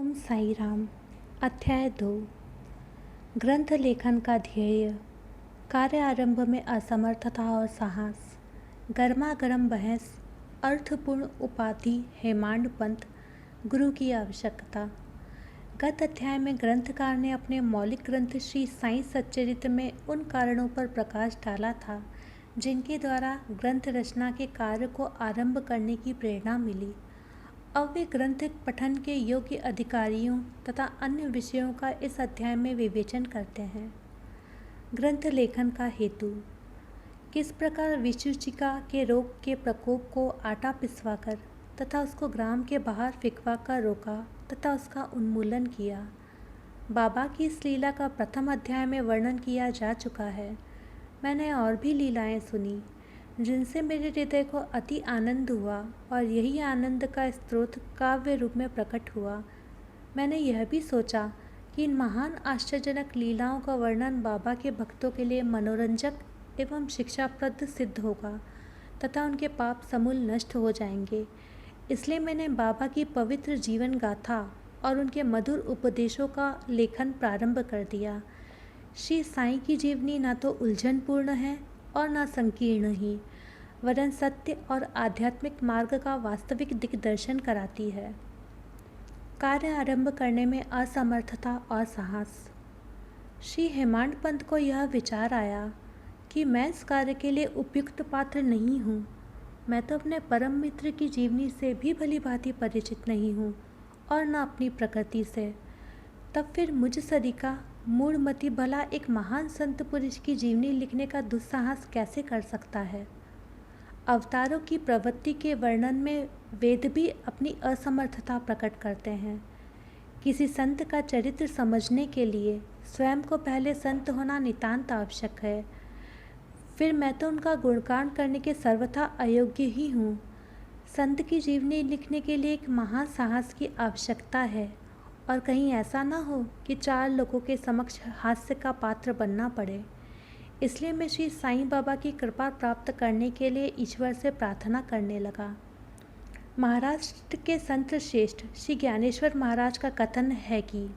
ओम साई राम। अध्याय 2। ग्रंथ लेखन का ध्येय। कार्य आरंभ में असमर्थता और साहस। गर्मा गर्म बहस। अर्थपूर्ण उपाधि हेमांड पंत। गुरु की आवश्यकता। गत अध्याय में ग्रंथकार ने अपने मौलिक ग्रंथ श्री साई सच्चरित्र में उन कारणों पर प्रकाश डाला था जिनके द्वारा ग्रंथ रचना के कार्य को आरंभ करने की प्रेरणा मिली। अब वे ग्रंथ पठन के योग्य अधिकारियों तथा अन्य विषयों का इस अध्याय में विवेचन करते हैं। ग्रंथ लेखन का हेतु। किस प्रकार विसूचिका के रोग के प्रकोप को आटा पिसवाकर तथा उसको ग्राम के बाहर फिकवा कर रोका तथा उसका उन्मूलन किया। बाबा की इस लीला का प्रथम अध्याय में वर्णन किया जा चुका है। मैंने और भी लीलाएं सुनी जिनसे मेरे हृदय को अति आनंद हुआ और यही आनंद का स्रोत काव्य रूप में प्रकट हुआ। मैंने यह भी सोचा कि इन महान आश्चर्यजनक लीलाओं का वर्णन बाबा के भक्तों के लिए मनोरंजक एवं शिक्षाप्रद सिद्ध होगा तथा उनके पाप समूल नष्ट हो जाएंगे। इसलिए मैंने बाबा की पवित्र जीवन गाथा और उनके मधुर उपदेशों का लेखन प्रारंभ कर दिया। श्री साईं की जीवनी न तो उलझनपूर्ण है और न संकीर्ण ही, वरन सत्य और आध्यात्मिक मार्ग का वास्तविक दिग्दर्शन कराती है। कार्य आरंभ करने में असमर्थता और साहस। श्री हेमांड पंत को यह विचार आया कि मैं इस कार्य के लिए उपयुक्त पात्र नहीं हूँ। मैं तो अपने परम मित्र की जीवनी से भी भली भांति परिचित नहीं हूँ और न अपनी प्रकृति से। तब फिर मुझ सरिका मूढ़मति भला एक महान संत पुरुष की जीवनी लिखने का दुस्साहस कैसे कर सकता है। अवतारों की प्रवृत्ति के वर्णन में वेद भी अपनी असमर्थता प्रकट करते हैं। किसी संत का चरित्र समझने के लिए स्वयं को पहले संत होना नितांत आवश्यक है। फिर मैं तो उनका गुणगान करने के सर्वथा अयोग्य ही हूँ। संत की जीवनी लिखने के लिए एक महान साहस की आवश्यकता है और कहीं ऐसा ना हो कि चार लोगों के समक्ष हास्य का पात्र बनना पड़े। इसलिए मैं श्री साईं बाबा की कृपा प्राप्त करने के लिए ईश्वर से प्रार्थना करने लगा। महाराष्ट्र के संत श्रेष्ठ श्री ज्ञानेश्वर महाराज का कथन है कि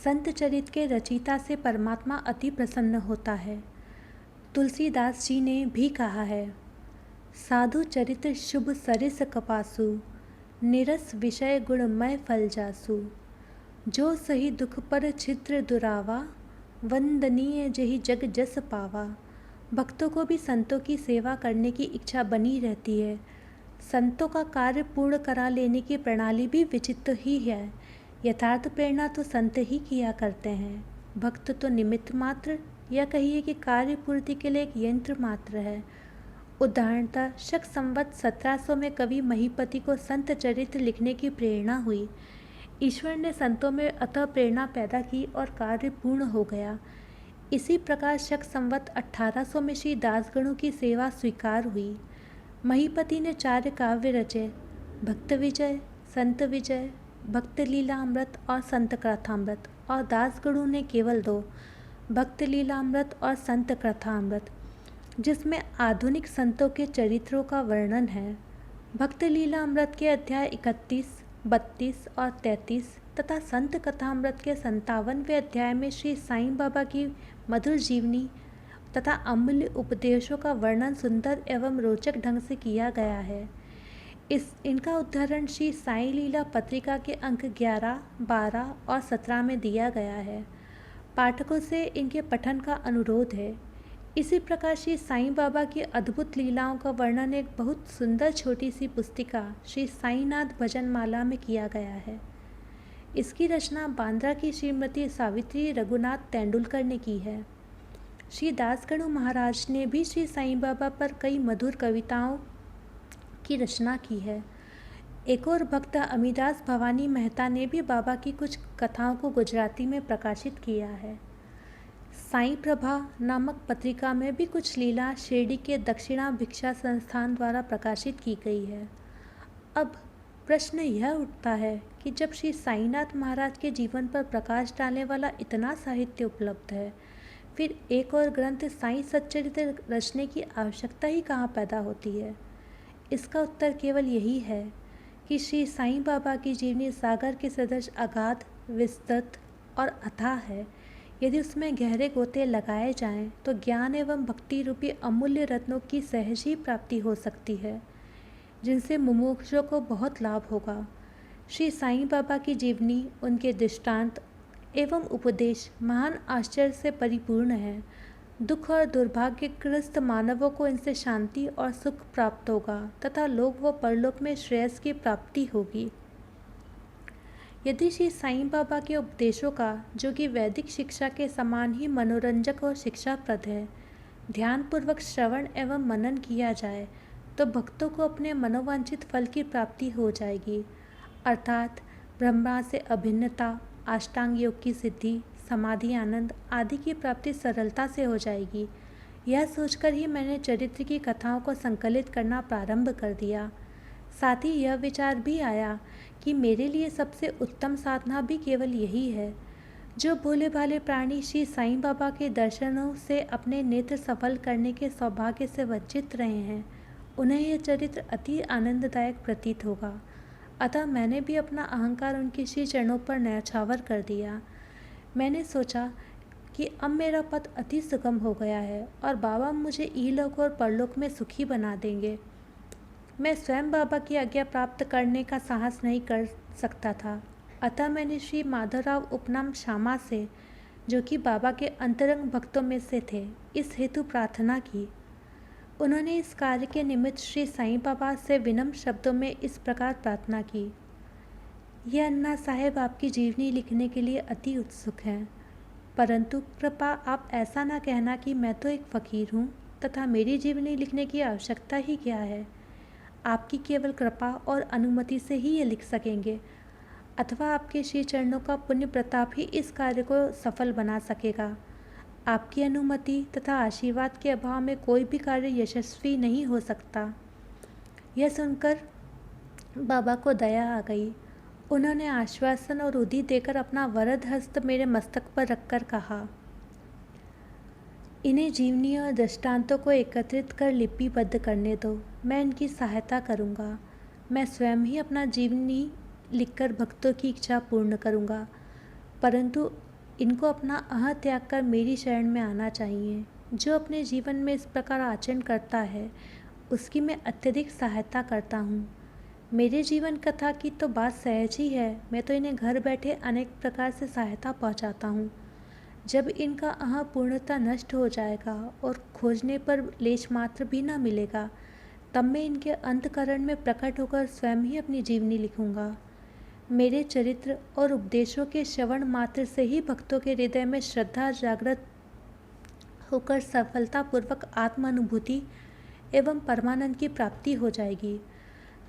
संत चरित्र के रचयिता से परमात्मा अति प्रसन्न होता है। तुलसीदास जी ने भी कहा है, साधु चरित्र शुभ सरिस कपासु, निरस विषय गुणमय फल जासु, जो सही दुख पर छिद्र दुरावा, वंदनीय जही जग जस पावा। भक्तों को भी संतों की सेवा करने की इच्छा बनी रहती है। संतों का कार्य पूर्ण करा लेने की प्रणाली भी विचित्र ही है। यथार्थ प्रेरणा तो संत ही किया करते हैं। भक्त तो निमित्त मात्र या कहिए कि कार्य पूर्ति के लिए एक यंत्र मात्र है। उदाहरणतः शक संवत 1700 में कवि महीपति को संत चरित्र लिखने की प्रेरणा हुई। ईश्वर ने संतों में अतः प्रेरणा पैदा की और कार्य पूर्ण हो गया। इसी प्रकार शक संवत 1800 में श्री दासगणों की सेवा स्वीकार हुई। महीपति ने 4 काव्य रचे, भक्त विजय, संत विजय, भक्त लीलामृत और संत कथामृत, और दासगणों ने केवल 2, भक्त लीलामृत और संत कथामृत, जिसमें आधुनिक संतों के चरित्रों का वर्णन है। भक्त लीलामृत के अध्याय 31, 32 और 33 तथा संत कथामृत के 57वें अध्याय में श्री साईं बाबा की मधुर जीवनी तथा अमूल्य उपदेशों का वर्णन सुंदर एवं रोचक ढंग से किया गया है। इनका उदाहरण श्री साईं लीला पत्रिका के अंक 11, 12 और 17 में दिया गया है। पाठकों से इनके पठन का अनुरोध है। इसी प्रकार श्री साईं बाबा की अद्भुत लीलाओं का वर्णन एक बहुत सुंदर छोटी सी पुस्तिका श्री साईनाथ भजन माला में किया गया है। इसकी रचना बांद्रा की श्रीमती सावित्री रघुनाथ तेंदुलकर ने की है। श्री दासगणु महाराज ने भी श्री साईं बाबा पर कई मधुर कविताओं की रचना की है। एक और भक्त अमीदास भवानी मेहता ने भी बाबा की कुछ कथाओं को गुजराती में प्रकाशित किया है। साईं प्रभा नामक पत्रिका में भी कुछ लीला शिरडी के दक्षिणा भिक्षा संस्थान द्वारा प्रकाशित की गई है। अब प्रश्न यह उठता है कि जब श्री साईनाथ महाराज के जीवन पर प्रकाश डालने वाला इतना साहित्य उपलब्ध है, फिर एक और ग्रंथ साईं सच्चरित्र रचने की आवश्यकता ही कहाँ पैदा होती है। इसका उत्तर केवल यही है कि श्री साईं बाबा की जीवनी सागर के सदृश अगाध, विस्तृत और अथाह है। यदि उसमें गहरे गोते लगाए जाएं, तो ज्ञान एवं भक्ति रूपी अमूल्य रत्नों की सहज ही प्राप्ति हो सकती है, जिनसे मुमुक्षुओं को बहुत लाभ होगा। श्री साईं बाबा की जीवनी, उनके दृष्टांत एवं उपदेश महान आश्चर्य से परिपूर्ण है। दुख और दुर्भाग्यग्रस्त मानवों को इनसे शांति और सुख प्राप्त होगा तथा लोक व परलोक में श्रेयस की प्राप्ति होगी। यदि श्री साईं बाबा के उपदेशों का, जो कि वैदिक शिक्षा के समान ही मनोरंजक और शिक्षाप्रद है, ध्यानपूर्वक श्रवण एवं मनन किया जाए, तो भक्तों को अपने मनोवांछित फल की प्राप्ति हो जाएगी, अर्थात ब्रह्मा से अभिन्नता, अष्टांग योग की सिद्धि, समाधि आनंद आदि की प्राप्ति सरलता से हो जाएगी। यह सोचकर ही मैंने चरित्र की कथाओं को संकलित करना प्रारंभ कर दिया। साथ ही यह विचार भी आया कि मेरे लिए सबसे उत्तम साधना भी केवल यही है। जो भोले भाले प्राणी श्री साईं बाबा के दर्शनों से अपने नेत्र सफल करने के सौभाग्य से वंचित रहे हैं, उन्हें यह चरित्र अति आनंददायक प्रतीत होगा। अतः मैंने भी अपना अहंकार उनके श्री चरणों पर न्यौछावर कर दिया। मैंने सोचा कि अब मेरा पथ अति सुगम हो गया है और बाबा मुझे इहलोक और परलोक में सुखी बना देंगे। मैं स्वयं बाबा की आज्ञा प्राप्त करने का साहस नहीं कर सकता था, अतः मैंने श्री माधवराव उपनाम श्यामा से, जो कि बाबा के अंतरंग भक्तों में से थे, इस हेतु प्रार्थना की। उन्होंने इस कार्य के निमित्त श्री साईं बाबा से विनम्र शब्दों में इस प्रकार प्रार्थना की। यह अन्ना साहेब आपकी जीवनी लिखने के लिए अति उत्सुक हैं, परंतु कृपा आप ऐसा ना कहना कि मैं तो एक फ़कीर हूँ तथा मेरी जीवनी लिखने की आवश्यकता ही क्या है। आपकी केवल कृपा और अनुमति से ही ये लिख सकेंगे, अथवा आपके श्री चरणों का पुण्य प्रताप ही इस कार्य को सफल बना सकेगा। आपकी अनुमति तथा आशीर्वाद के अभाव में कोई भी कार्य यशस्वी नहीं हो सकता। यह सुनकर बाबा को दया आ गई। उन्होंने आश्वासन और उदी देकर अपना वरद हस्त मेरे मस्तक पर रखकर कहा, इन्हें जीवनी और दृष्टांतों को एकत्रित कर लिपिबद्ध करने दो। मैं इनकी सहायता करूँगा। मैं स्वयं ही अपना जीवनी लिखकर भक्तों की इच्छा पूर्ण करूँगा, परंतु इनको अपना अह त्याग कर मेरी शरण में आना चाहिए। जो अपने जीवन में इस प्रकार आचरण करता है, उसकी मैं अत्यधिक सहायता करता हूँ। मेरे जीवन कथा की तो बात सहज ही है। मैं तो इन्हें घर बैठे अनेक प्रकार से सहायता पहुँचाता हूँ। जब इनका अह पूर्णतः नष्ट हो जाएगा और खोजने पर लेश मात्र भी न मिलेगा, तब मैं इनके अंतःकरण में प्रकट होकर स्वयं ही अपनी जीवनी लिखूँगा। मेरे चरित्र और उपदेशों के श्रवण मात्र से ही भक्तों के हृदय में श्रद्धा जागृत होकर सफलतापूर्वक आत्मानुभूति एवं परमानंद की प्राप्ति हो जाएगी।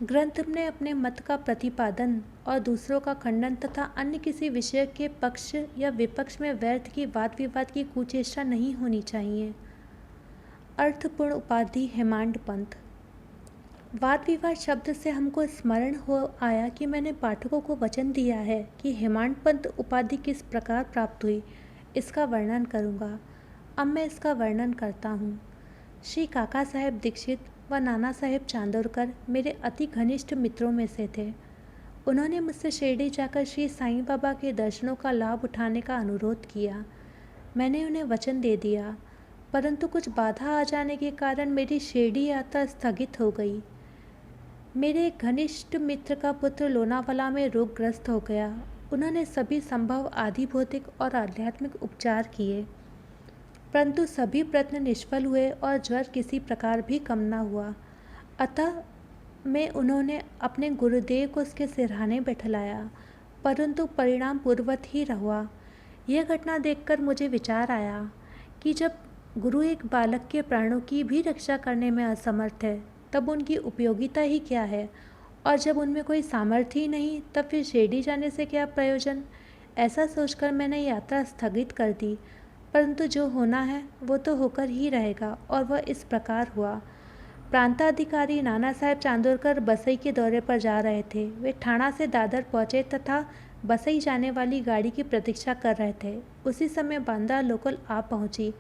ग्रंथ में अपने मत का प्रतिपादन और दूसरों का खंडन तथा अन्य किसी विषय के पक्ष या विपक्ष में व्यर्थ की वाद विवाद की कुचेष्टा नहीं होनी चाहिए। अर्थपूर्ण उपाधि हेमांड पंथ। वाद विवाद शब्द से हमको स्मरण हो आया कि मैंने पाठकों को वचन दिया है कि हेमांड पंथ उपाधि किस प्रकार प्राप्त हुई, इसका वर्णन करूँगा। अब मैं इसका वर्णन करता हूँ। श्री काका साहेब दीक्षित व नाना साहेब चांदोरकर मेरे अति घनिष्ठ मित्रों में से थे। उन्होंने मुझसे शिरडी जाकर श्री साईं बाबा के दर्शनों का लाभ उठाने का अनुरोध किया। मैंने उन्हें वचन दे दिया, परंतु कुछ बाधा आ जाने के कारण मेरी शिरडी यात्रा स्थगित हो गई। मेरे एक घनिष्ठ मित्र का पुत्र लोनावाला में रोगग्रस्त हो गया। उन्होंने सभी संभव आदि भौतिक और आध्यात्मिक उपचार किए, परंतु सभी प्रयत्न निष्फल हुए और ज्वर किसी प्रकार भी कम न हुआ। अतः मैं उन्होंने अपने गुरुदेव को उसके सिरहाने बैठलाया, परंतु परिणाम पूर्ववत ही रहा। यह घटना देखकर मुझे विचार आया कि जब गुरु एक बालक के प्राणों की भी रक्षा करने में असमर्थ है, तब उनकी उपयोगिता ही क्या है, और जब उनमें कोई सामर्थ्य ही नहीं, तब फिर शिरडी जाने से क्या प्रयोजन। ऐसा सोचकर मैंने यात्रा स्थगित कर दी, परंतु जो होना है वो तो होकर ही रहेगा, और वह इस प्रकार हुआ। प्रांताधिकारी नाना साहेब चांदोरकर बसई के दौरे पर जा रहे थे। वे ठाणा से दादर पहुँचे तथा बसई जाने वाली गाड़ी की प्रतीक्षा कर रहे थे। उसी समय बांद्रा लोकल आ पहुँची,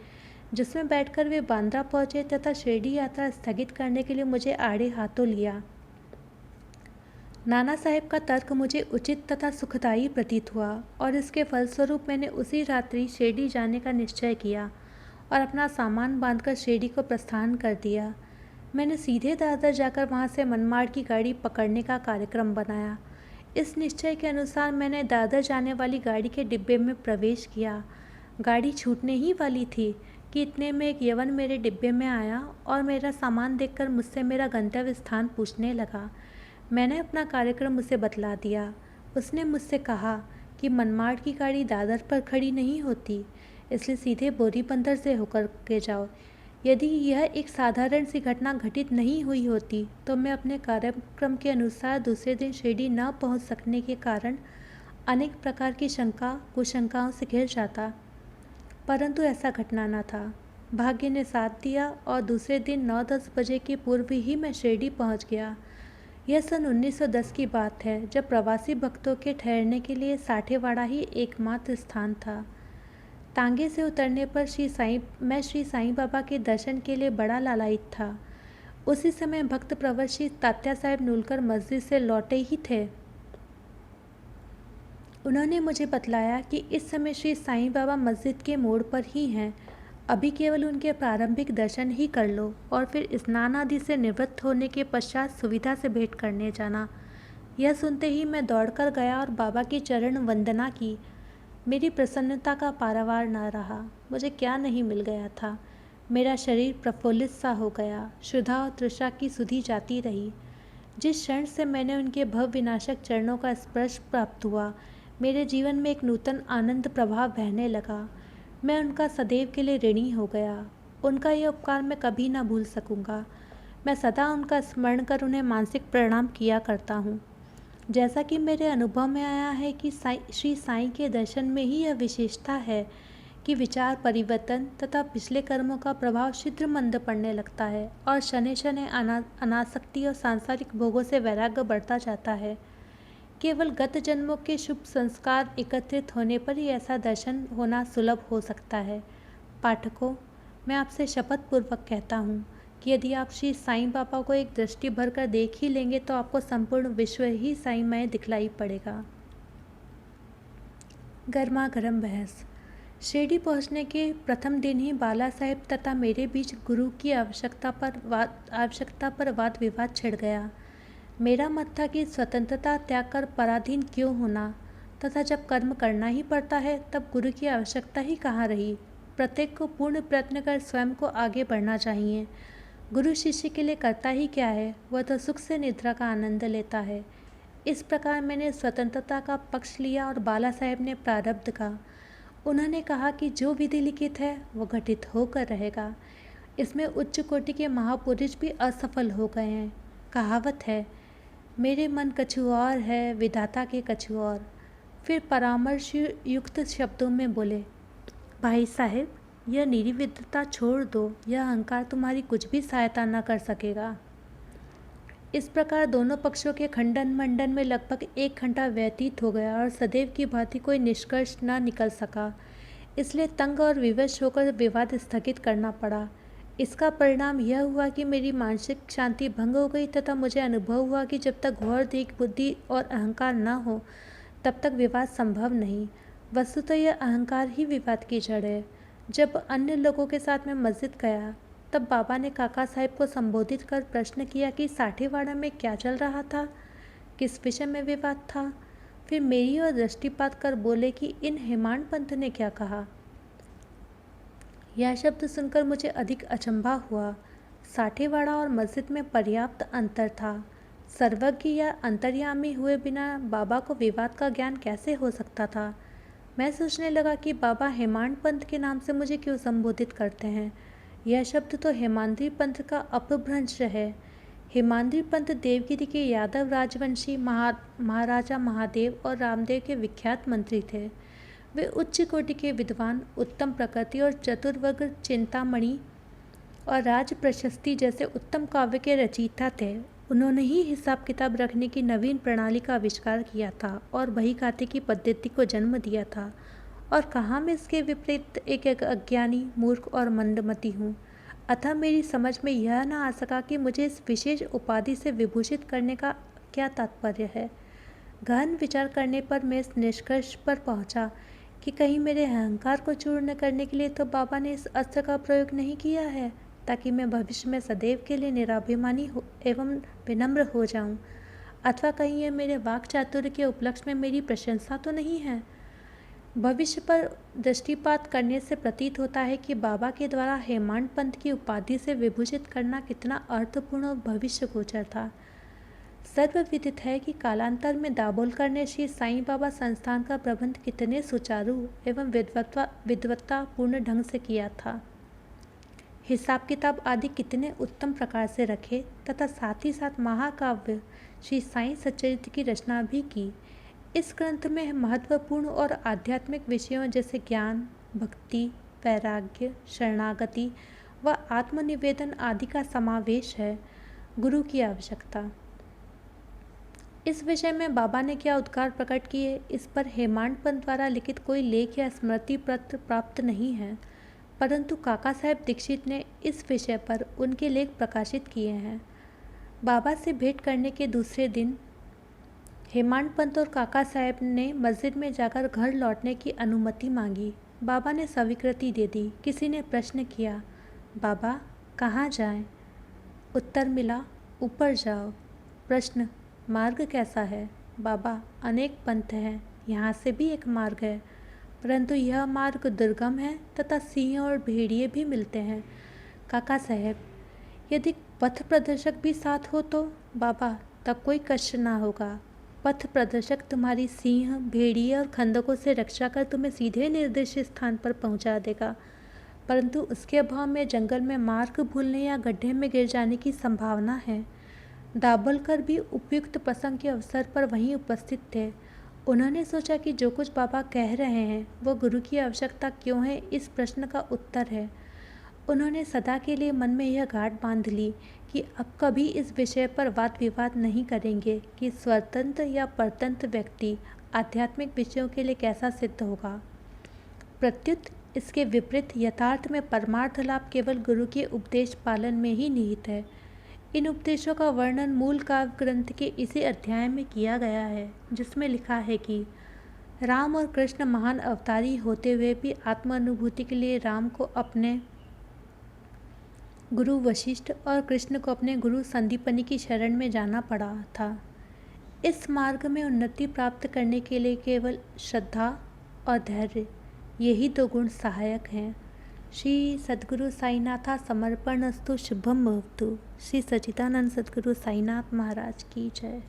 जिसमें बैठकर वे बांद्रा पहुँचे तथा शिरडी यात्रा स्थगित करने के लिए मुझे आड़े हाथों लिया। नाना साहब का तर्क मुझे उचित तथा सुखदायी प्रतीत हुआ और इसके फलस्वरूप मैंने उसी रात्रि शिरडी जाने का निश्चय किया और अपना सामान बांधकर शिरडी को प्रस्थान कर दिया। मैंने सीधे दादर जाकर वहां से मनमाड़ की गाड़ी पकड़ने का कार्यक्रम बनाया। इस निश्चय के अनुसार मैंने दादर जाने वाली गाड़ी के डिब्बे में प्रवेश किया। गाड़ी छूटने ही वाली थी कि इतने में एक यवन मेरे डिब्बे में आया और मेरा सामान देखकर मुझसे मेरा गंतव्य स्थान पूछने लगा। मैंने अपना कार्यक्रम उसे बतला दिया। उसने मुझसे कहा कि मनमाड़ की गाड़ी दादर पर खड़ी नहीं होती, इसलिए सीधे बोरी बंदर से होकर के जाओ। यदि यह एक साधारण सी घटना घटित नहीं हुई होती तो मैं अपने कार्यक्रम के अनुसार दूसरे दिन शिरडी न पहुंच सकने के कारण अनेक प्रकार की कुशंकाओं से घिर जाता, परंतु ऐसा घटना न था। भाग्य ने साथ दिया और दूसरे दिन 9-10 बजे के पूर्व ही मैं शिरडी पहुंच गया। यह सन 1910 की बात है, जब प्रवासी भक्तों के ठहरने के लिए साठेवाड़ा ही एकमात्र स्थान था। तांगे से उतरने पर मैं श्री साईं बाबा के दर्शन के लिए बड़ा लालायित था। उसी समय भक्त प्रवर श्री तात्या साहब नूलकर मस्जिद से लौटे ही थे। उन्होंने मुझे बतलाया कि इस समय श्री साईं बाबा मस्जिद के मोड़ पर ही हैं। अभी केवल उनके प्रारंभिक दर्शन ही कर लो और फिर स्नान आदि से निवृत्त होने के पश्चात सुविधा से भेंट करने जाना। यह सुनते ही मैं दौड़कर गया और बाबा की चरण वंदना की। मेरी प्रसन्नता का पारावार न रहा। मुझे क्या नहीं मिल गया था। मेरा शरीर प्रफुल्लित सा हो गया। क्षुधा और तृषा की सुधि जाती रही। जिस क्षण से मैंने उनके भव विनाशक चरणों का स्पर्श प्राप्त हुआ, मेरे जीवन में एक नूतन आनंद प्रभाव बहने लगा। मैं उनका सदैव के लिए ऋणी हो गया। उनका यह उपकार मैं कभी ना भूल सकूंगा। मैं सदा उनका स्मरण कर उन्हें मानसिक प्रणाम किया करता हूँ। जैसा कि मेरे अनुभव में आया है कि श्री साईं के दर्शन में ही यह विशेषता है कि विचार परिवर्तन तथा पिछले कर्मों का प्रभाव शीघ्र मंद पड़ने लगता है और शनै शनै अनासक्ति और सांसारिक भोगों से वैराग्य बढ़ता जाता है। केवल गत जन्मों के शुभ संस्कार एकत्रित होने पर ही ऐसा दर्शन होना सुलभ हो सकता है। पाठकों, मैं आपसे शपथ पूर्वक कहता हूँ कि यदि आप श्री साईं बाबा को एक दृष्टि भर कर देख ही लेंगे तो आपको संपूर्ण विश्व ही साईंमय दिखलाई पड़ेगा। गर्मा गर्म बहस। शिरडी पहुंचने के प्रथम दिन ही बाला साहेब तथा मेरे बीच गुरु की आवश्यकता पर वाद विवाद छिड़ गया। मेरा मत था कि स्वतंत्रता त्याग कर पराधीन क्यों होना, तथा जब कर्म करना ही पड़ता है तब गुरु की आवश्यकता ही कहाँ रही। प्रत्येक को पूर्ण प्रयत्न कर स्वयं को आगे बढ़ना चाहिए। गुरु शिष्य के लिए करता ही क्या है, वह तो सुख से निद्रा का आनंद लेता है। इस प्रकार मैंने स्वतंत्रता का पक्ष लिया और बाला साहेब ने प्रारब्ध का। उन्होंने कहा कि जो विधि लिखित है वो घटित होकर रहेगा। इसमें उच्च कोटि के महापुरुष भी असफल हो गए हैं। कहावत है, मेरे मन कछु और है, विधाता के कछु और। फिर परामर्श युक्त शब्दों में बोले, भाई साहब, यह निर्विद्यता छोड़ दो, यह अहंकार तुम्हारी कुछ भी सहायता न कर सकेगा। इस प्रकार दोनों पक्षों के खंडन मंडन में लगभग 1 घंटा व्यतीत हो गया और सदैव की भांति कोई निष्कर्ष न निकल सका। इसलिए तंग और विवश होकर विवाद स्थगित करना पड़ा। इसका परिणाम यह हुआ कि मेरी मानसिक शांति भंग हो गई तथा मुझे अनुभव हुआ कि जब तक घोर देह बुद्धि और अहंकार न हो तब तक विवाद संभव नहीं। वस्तुतः यह अहंकार ही विवाद की जड़ है। जब अन्य लोगों के साथ मैं मस्जिद गया तब बाबा ने काका साहब को संबोधित कर प्रश्न किया कि साठेवाड़ा में क्या चल रहा था, किस विषय में विवाद था। फिर मेरी ओर दृष्टिपात कर बोले कि इन हेमांड पंथ ने क्या कहा। यह शब्द सुनकर मुझे अधिक अचंभा हुआ। साठेवाड़ा और मस्जिद में पर्याप्त अंतर था। सर्वज्ञ या अंतर्यामी हुए बिना बाबा को विवाद का ज्ञान कैसे हो सकता था। मैं सोचने लगा कि बाबा हेमांड पंथ के नाम से मुझे क्यों संबोधित करते हैं। यह शब्द तो हेमाद्री पंथ का अपभ्रंश है। हेमाद्री पंथ देवगिरी के यादव राजवंशी महाराजा महादेव और रामदेव के विख्यात मंत्री थे। वे उच्च कोटि के विद्वान, उत्तम प्रकृति और चतुर्वर्ग चिंतामणि और राज प्रशस्ति जैसे उत्तम काव्य के रचयिता थे। उन्होंने ही हिसाब किताब रखने की नवीन प्रणाली का आविष्कार किया था और बही खाते की पद्धति को जन्म दिया था। और कहाँ मैं इसके विपरीत एक अज्ञानी, मूर्ख और मंदमती हूँ। अतः मेरी समझ में यह न आ सका कि मुझे इस विशेष उपाधि से विभूषित करने का क्या तात्पर्य है। गहन विचार करने पर मैं इस निष्कर्ष पर पहुंचा कि कहीं मेरे अहंकार को चूर्ण करने के लिए तो बाबा ने इस अस्त्र का प्रयोग नहीं किया है, ताकि मैं भविष्य में सदैव के लिए निराभिमानी एवं विनम्र हो जाऊं, अथवा कहीं यह मेरे वाक चातुर्य के उपलक्ष्य में मेरी प्रशंसा तो नहीं है। भविष्य पर दृष्टिपात करने से प्रतीत होता है कि बाबा के द्वारा हेमांड पंथ की उपाधि से विभूषित करना कितना अर्थपूर्ण और भविष्य गोचर था। सर्वविदित है कि कालांतर में दाभोलकर ने श्री साईं बाबा संस्थान का प्रबंध कितने सुचारू एवं विद्वत्तापूर्ण ढंग से किया था, हिसाब किताब आदि कितने उत्तम प्रकार से रखे तथा साथ ही साथ महाकाव्य श्री साईं सच्चरित्र की रचना भी की। इस ग्रंथ में महत्वपूर्ण और आध्यात्मिक विषयों जैसे ज्ञान, भक्ति, वैराग्य, शरणागति व आत्मनिवेदन आदि का समावेश है। गुरु की आवश्यकता। इस विषय में बाबा ने क्या उद्गार प्रकट किए, इस पर हेमांड पंत द्वारा लिखित कोई लेख या स्मृति पत्र प्राप्त नहीं है, परंतु काका साहेब दीक्षित ने इस विषय पर उनके लेख प्रकाशित किए हैं। बाबा से भेंट करने के दूसरे दिन हेमांड पंत और काका साहेब ने मस्जिद में जाकर घर लौटने की अनुमति मांगी। बाबा ने स्वीकृति दे दी। किसी ने प्रश्न किया, बाबा कहाँ जाएं? उत्तर मिला, ऊपर जाओ। प्रश्न, मार्ग कैसा है? बाबा, अनेक पंथ हैं, यहाँ से भी एक मार्ग है, परंतु यह मार्ग दुर्गम है तथा सिंह और भेड़िए भी मिलते हैं। काका साहेब, यदि पथ प्रदर्शक भी साथ हो तो? बाबा, तब कोई कष्ट ना होगा। पथ प्रदर्शक तुम्हारी सिंह, भेड़िए और खंदकों से रक्षा कर तुम्हें सीधे निर्दिष्ट स्थान पर पहुंचा देगा, परंतु उसके अभाव में जंगल में मार्ग भूलने या गड्ढे में गिर जाने की संभावना है। दाभोलकर भी उपयुक्त प्रसंग के अवसर पर वहीं उपस्थित थे। उन्होंने सोचा कि जो कुछ बाबा कह रहे हैं वो गुरु की आवश्यकता क्यों है, इस प्रश्न का उत्तर है। उन्होंने सदा के लिए मन में यह गांठ बांध ली कि अब कभी इस विषय पर वाद विवाद नहीं करेंगे कि स्वतंत्र या परतंत्र व्यक्ति आध्यात्मिक विषयों के लिए कैसा सिद्ध होगा। प्रत्युत इसके विपरीत यथार्थ में परमार्थ लाभ केवल गुरु के उपदेश पालन में ही निहित है। इन उपदेशों का वर्णन मूल काव्य ग्रंथ के इसी अध्याय में किया गया है, जिसमें लिखा है कि राम और कृष्ण महान अवतारी होते हुए भी आत्मानुभूति के लिए राम को अपने गुरु वशिष्ठ और कृष्ण को अपने गुरु संदीपनी की शरण में जाना पड़ा था। इस मार्ग में उन्नति प्राप्त करने के लिए केवल श्रद्धा और धैर्य, यही दो गुण सहायक हैं। श्री सद्गुरु साईनाथा समर्पणस्तु शुभम भवतु। श्री सच्चिदानंद सद्गुरु साईनाथ महाराज की जय।